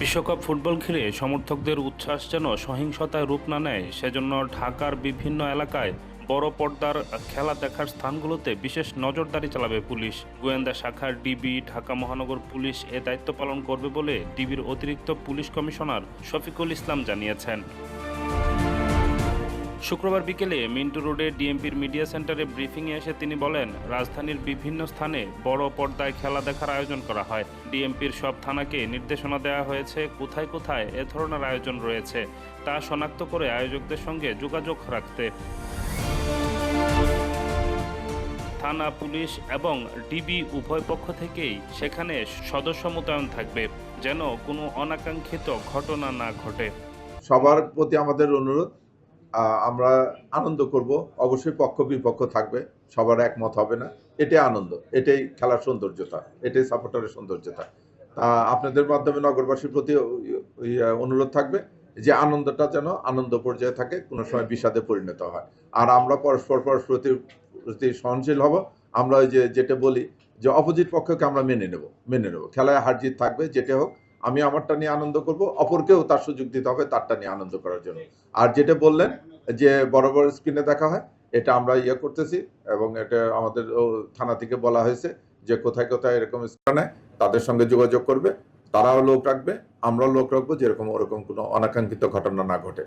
বিশ্বকাপ ফুটবল ঘিরে সমর্থকদের উচ্ছ্বাস যেন সহিংসতায় রূপ না নেয়, সেজন্য ঢাকার বিভিন্ন এলাকায় বড় পর্দার খেলা দেখার স্থানগুলোতে বিশেষ নজরদারি চালাবে পুলিশ। গোয়েন্দা শাখার ডিবি, ঢাকা মহানগর পুলিশ এ দায়িত্ব পালন করবে বলে ডিবির অতিরিক্ত পুলিশ কমিশনার শফিকুল ইসলাম জানিয়েছেন। শুক্রবার বিকেলে মিন্টু রোডে ডিএমপির মিডিয়া সেন্টারে ব্রিফিংয়ে এসে তিনি বলেন, রাজধানীর বিভিন্ন স্থানে বড় পর্দায় খেলা দেখার আয়োজন করা হয়। ডিএমপির সব থানাকে নির্দেশনা দেওয়া হয়েছে কোথায় কোথায় এ ধরনের আয়োজন রয়েছে তা শনাক্ত করে আয়োজকদের সঙ্গে যোগাযোগ রাখতে। থানা, পুলিশ এবং ডিবি উভয় পক্ষ থেকেই সেখানে সদস্য মোতায়েন থাকবে, যেন কোনো অনাকাঙ্ক্ষিত ঘটনা না ঘটে। সবার প্রতি আমাদের অনুরোধ, আমরা আনন্দ করব, অবশ্যই পক্ষ বিপক্ষ থাকবে, সবার একমত হবে না, এটাই আনন্দ, এটাই খেলার সৌন্দর্যতা, এটাই সাপোর্টারের সৌন্দর্যতা। আপনাদের মাধ্যমে নগরবাসীর প্রতি অনুরোধ থাকবে যে আনন্দটা যেন আনন্দ পর্যায়ে থাকে, কোনো সময় বিষাদে পরিণত হয়। আর আমরা পরস্পর প্রতি সহনশীল হব। আমরা ওই যেটা বলি যে অপোজিট পক্ষকে আমরা মেনে নেব। খেলায় হার জিত থাকবে, যেটা হোক আমি আমারটা নিয়ে আনন্দ করব, অপরকেও তার সুযোগ দিতে হবে তারটা নিয়ে আনন্দ করার জন্য। আর যেটা বললেন যে বড় বড় স্ক্রিনে দেখা হয়, এটা আমরা করতেছি এবং এটা আমাদের থানা থেকে বলা হয়েছে যে কোথায় কোথায় এরকম স্থানে তাদের সঙ্গে যোগাযোগ করবে, তারাও লোক রাখবে, আমরাও লোক রাখবো, যেরকম ওরকম কোনো অনাকাঙ্ক্ষিত ঘটনা না ঘটে।